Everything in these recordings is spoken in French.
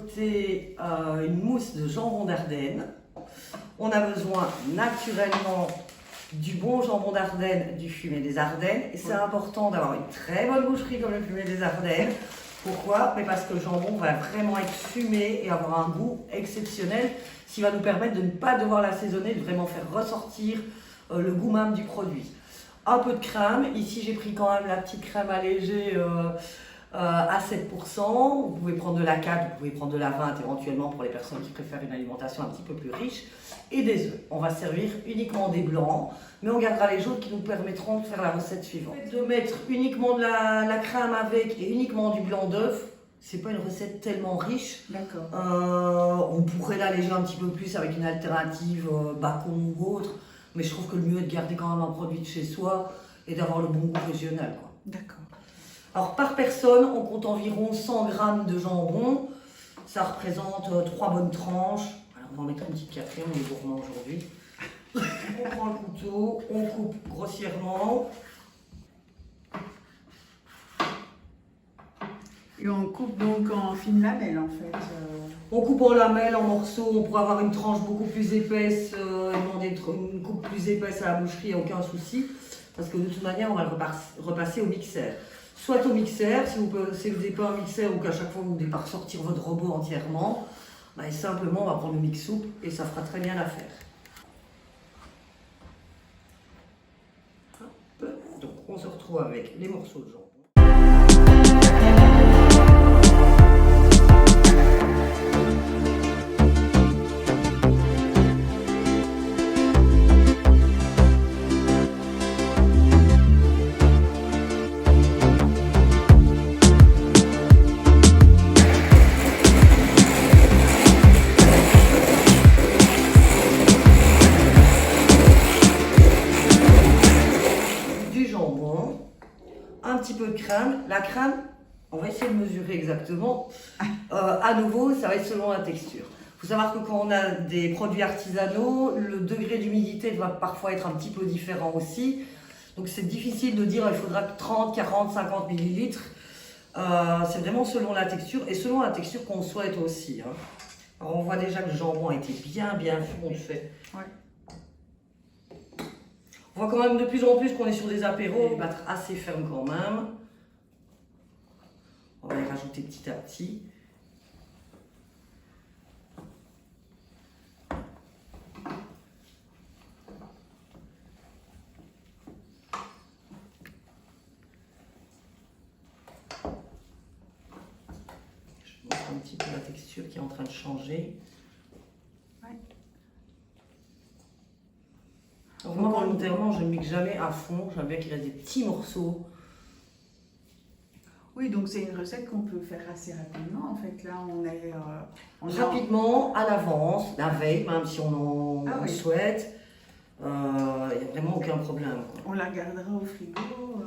concocter une mousse de jambon d'Ardenne. On a besoin naturellement du bon jambon d'Ardenne, du fumet des Ardennes. Et c'est important d'avoir une très bonne boucherie comme le fumet des Ardennes. Pourquoi? Mais parce que le jambon va vraiment être fumé et avoir un goût exceptionnel, ce qui va nous permettre de ne pas devoir l'assaisonner, de vraiment faire ressortir le goût même du produit. Un peu de crème. Ici, j'ai pris quand même la petite crème allégée à 7%. Vous pouvez prendre de la 4, vous pouvez prendre de la 20 éventuellement pour les personnes qui préfèrent une alimentation un petit peu plus riche. Et des œufs. On va servir uniquement des blancs, mais on gardera les jaunes qui nous permettront de faire la recette suivante. De mettre uniquement de la crème avec et uniquement du blanc d'œuf, c'est pas une recette tellement riche. D'accord. On pourrait l'alléger un petit peu plus avec une alternative bacon ou autre, mais je trouve que le mieux est de garder quand même un produit de chez soi et d'avoir le bon goût régional, quoi. D'accord. Alors par personne, on compte environ 100 g de jambon. Ça représente 3 bonnes tranches. Alors, on va en mettre une petite quatrième, on est gourmand aujourd'hui. On prend le couteau, on coupe grossièrement. Et on coupe donc en fines lamelles en fait. On coupe en lamelles, en morceaux. On pourrait avoir une tranche beaucoup plus épaisse, demander une coupe plus épaisse à la boucherie, il n'y a aucun souci. Parce que de toute manière, on va le repasser au mixeur. Soit au mixeur, si vous n'avez pas un mixeur ou qu'à chaque fois vous ne devez pas ressortir votre robot entièrement, bah, simplement on va prendre le mix soupe et ça fera très bien l'affaire. Donc on se retrouve avec les morceaux de jambon. Un petit peu de crème. La crème, on va essayer de mesurer exactement. À nouveau, ça va être selon la texture. Il faut savoir que quand on a des produits artisanaux, le degré d'humidité va parfois être un petit peu différent aussi. Donc c'est difficile de dire il faudra 30, 40, 50 millilitres. C'est vraiment selon la texture et selon la texture qu'on souhaite aussi. Hein. Alors on voit déjà que le jambon a été bien fait. Ouais. On voit quand même de plus en plus qu'on est sur des apéros, battre assez ferme quand même. On va les rajouter petit à petit. Je vous montre un petit peu la texture qui est en train de changer. Alors moi, volontairement, je ne mixe jamais à fond. J'aime bien qu'il y ait des petits morceaux. Oui, donc c'est une recette qu'on peut faire assez rapidement. En fait, là, rapidement, à l'avance, la veille, même si on oui. souhaite. Il n'y a vraiment aucun problème. On la gardera au frigo.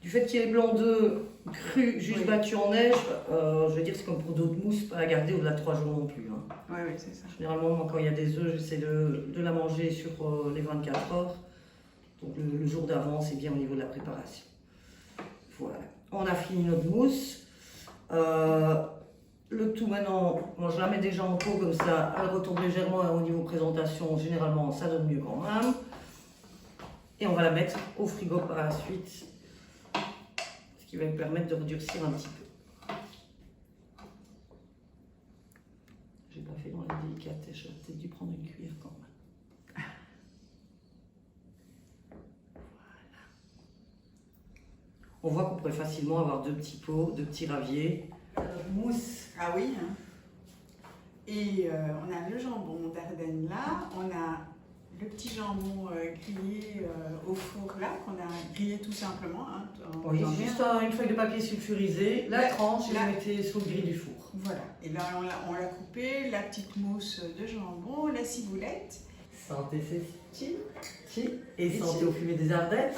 Du fait qu'il y ait les blancs d'œufs crus, juste Oui. battus en neige, je veux dire, c'est comme pour d'autres mousses, pas la garder au-delà de 3 jours non plus. Hein. Oui, c'est ça. Généralement, moi, quand il y a des œufs, j'essaie de la manger sur les 24 heures. Donc le jour d'avant, c'est bien au niveau de la préparation. Voilà. On a fini notre mousse. Le tout maintenant, moi je la mets déjà en pot comme ça, elle retombe légèrement au niveau présentation, généralement ça donne mieux quand même. Et on va la mettre au frigo par la suite, ce qui va me permettre de redurcir un petit peu. J'ai pas fait dans la délicatesse, j'aurais peut-être dû prendre une cuillère quand même. On voit qu'on pourrait facilement avoir deux petits pots, deux petits raviers. Mousse. Ah oui. Hein. Et on a le jambon d'Ardenne là, on a le petit jambon grillé au four là, qu'on a grillé tout simplement. Hein, oui, juste une feuille de papier sulfurisé, la tranche et vous mettez sous le grill du four. Voilà, et là on l'a coupé, la petite mousse de jambon, la ciboulette. Santé Cécile. Et santé au fumet des Ardennes.